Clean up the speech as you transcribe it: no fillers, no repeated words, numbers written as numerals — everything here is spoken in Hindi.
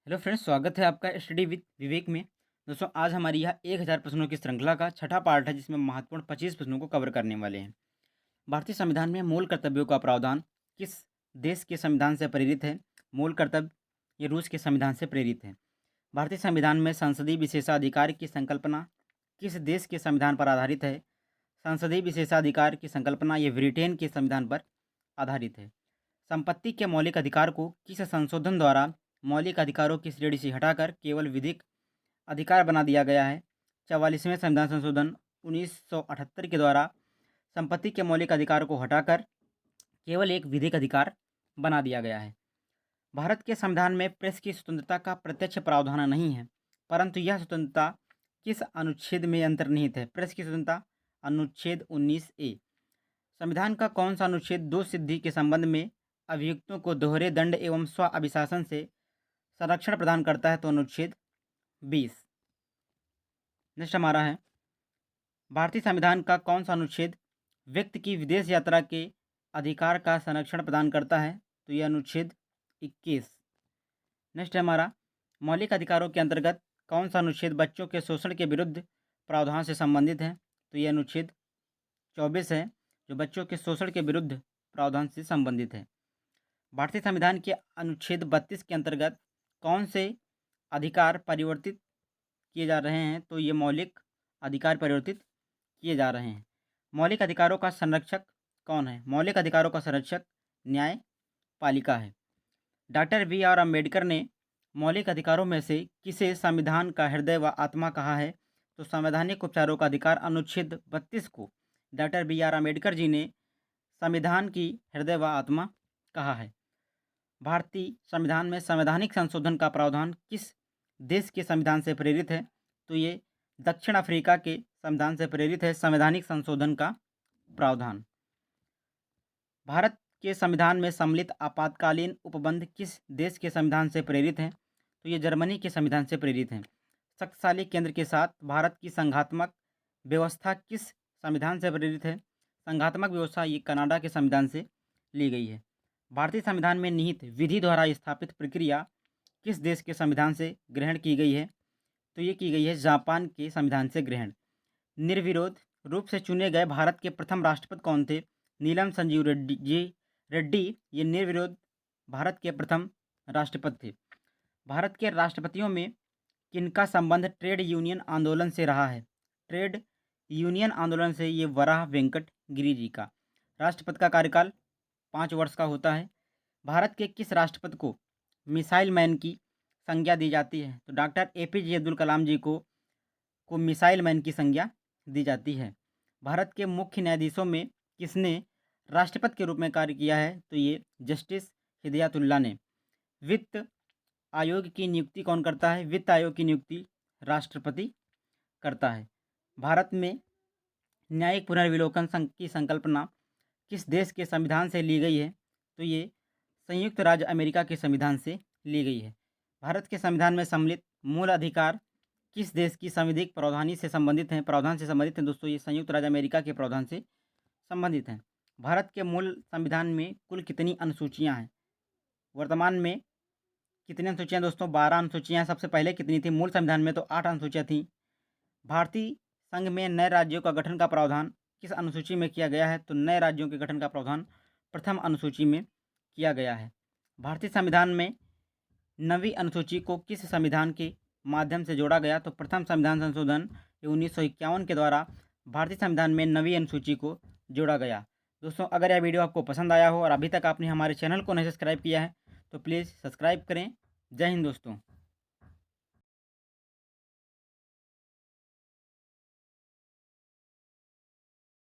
हेलो फ्रेंड्स, स्वागत है आपका स्टडी विद विवेक में। दोस्तों, आज हमारी यह 1000 प्रश्नों की श्रृंखला का छठा पार्ट है, जिसमें महत्वपूर्ण 25 प्रश्नों को कवर करने वाले हैं। भारतीय संविधान में मूल कर्तव्यों का प्रावधान किस देश के संविधान से प्रेरित है? मूल कर्तव्य ये रूस के संविधान से प्रेरित है। भारतीय संविधान में संसदीय विशेषाधिकार की संकल्पना किस देश के संविधान पर आधारित है? संसदीय विशेषाधिकार की संकल्पना ये ब्रिटेन के संविधान पर आधारित है। संपत्ति के मौलिक अधिकार को किस संशोधन द्वारा मौलिक अधिकारों की श्रेणी से हटाकर केवल विधिक अधिकार बना दिया गया है? 44वें संविधान संशोधन 1978 के द्वारा संपत्ति के मौलिक अधिकार को हटाकर केवल एक विधिक अधिकार बना दिया गया है। भारत के संविधान में प्रेस की स्वतंत्रता का प्रत्यक्ष प्रावधान नहीं है, परंतु यह स्वतंत्रता किस अनुच्छेद में अंतर्निहित है? प्रेस की स्वतंत्रता अनुच्छेद 19A। संविधान का कौन सा अनुच्छेद दोष सिद्धि के संबंध में अभियुक्तों को दोहरे दंड एवं स्व अभिशासन से संरक्षण प्रदान करता है? तो अनुच्छेद 20। नेक्स्ट हमारा है, भारतीय संविधान का कौन सा अनुच्छेद व्यक्ति की विदेश यात्रा के अधिकार का संरक्षण प्रदान करता है? तो यह अनुच्छेद 21। नेक्स्ट है हमारा, मौलिक अधिकारों के अंतर्गत कौन सा अनुच्छेद बच्चों के शोषण के विरुद्ध प्रावधान से संबंधित है? तो यह अनुच्छेद 24 है, जो बच्चों के शोषण के विरुद्ध प्रावधान से संबंधित है। भारतीय संविधान के अनुच्छेद 32 के अंतर्गत कौन से अधिकार परिवर्तित किए जा रहे हैं? तो ये मौलिक अधिकार परिवर्तित किए जा रहे हैं। मौलिक अधिकारों का संरक्षक कौन है? मौलिक अधिकारों का संरक्षक न्यायपालिका है। Doctor B.R. अम्बेडकर ने मौलिक अधिकारों में से किसे संविधान का हृदय व आत्मा कहा है? तो संवैधानिक उपचारों का अधिकार अनुच्छेद 32 को डॉक्टर B.R. अम्बेडकर जी ने संविधान की हृदय व आत्मा कहा है। भारतीय संविधान में संवैधानिक संशोधन का प्रावधान किस देश के संविधान से प्रेरित है? तो ये दक्षिण अफ्रीका के संविधान से प्रेरित है संवैधानिक संशोधन का प्रावधान। भारत के संविधान में सम्मिलित आपातकालीन उपबंध किस देश के संविधान से प्रेरित हैं? तो ये जर्मनी के संविधान से प्रेरित हैं। शक्तिशाली केंद्र के साथ भारत की संघात्मक व्यवस्था किस संविधान से प्रेरित है? संघात्मक व्यवस्था ये कनाडा के संविधान से ली गई है। भारतीय संविधान में निहित विधि द्वारा स्थापित प्रक्रिया किस देश के संविधान से ग्रहण की गई है? तो ये की गई है जापान के संविधान से ग्रहण। निर्विरोध रूप से चुने गए भारत के प्रथम राष्ट्रपति कौन थे? नीलम संजीव रेड्डी ये निर्विरोध भारत के प्रथम राष्ट्रपति थे। भारत के राष्ट्रपतियों में किनका संबंध ट्रेड यूनियन आंदोलन से रहा है? ट्रेड यूनियन आंदोलन से ये वराह वेंकट गिरि जी का। राष्ट्रपति का कार्यकाल 5 वर्ष का होता है। भारत के किस राष्ट्रपति को मिसाइल मैन की संज्ञा दी जाती है? तो डॉक्टर APJ अब्दुल कलाम जी को मिसाइल मैन की संज्ञा दी जाती है। भारत के मुख्य न्यायाधीशों में किसने राष्ट्रपति के रूप में कार्य किया है? तो ये जस्टिस हिदायतुल्लाह ने। वित्त आयोग की नियुक्ति कौन करता है? वित्त आयोग की नियुक्ति राष्ट्रपति करता है। भारत में न्यायिक पुनर्विलोकन की संकल्पना किस देश के संविधान से ली गई है? तो ये संयुक्त राज्य अमेरिका के संविधान से ली गई है। भारत के संविधान में सम्मिलित मूल अधिकार किस देश की संविधिक प्रावधान से संबंधित हैं? दोस्तों, ये संयुक्त राज्य अमेरिका के प्रावधान से संबंधित हैं। भारत के मूल संविधान में कुल कितनी अनुसूचियां हैं? वर्तमान में कितनी अनुसूचियां दोस्तों? 12 अनुसूचियां। सबसे पहले कितनी थी? मूल संविधान में तो 8 अनुसूचियां थी। भारतीय संघ में नए राज्यों का गठन का प्रावधान किस अनुसूची में किया गया है? तो नए राज्यों के गठन का प्रावधान प्रथम अनुसूची में किया गया है। भारतीय संविधान में नवीं अनुसूची को किस संविधान के माध्यम से जोड़ा गया? तो प्रथम संविधान संशोधन 1951 के द्वारा भारतीय संविधान में नवीं अनुसूची को जोड़ा गया। दोस्तों, अगर यह वीडियो आपको पसंद आया हो और अभी तक आपने हमारे चैनल को नहीं सब्सक्राइब किया है तो प्लीज़ सब्सक्राइब करें। जय हिंद दोस्तों।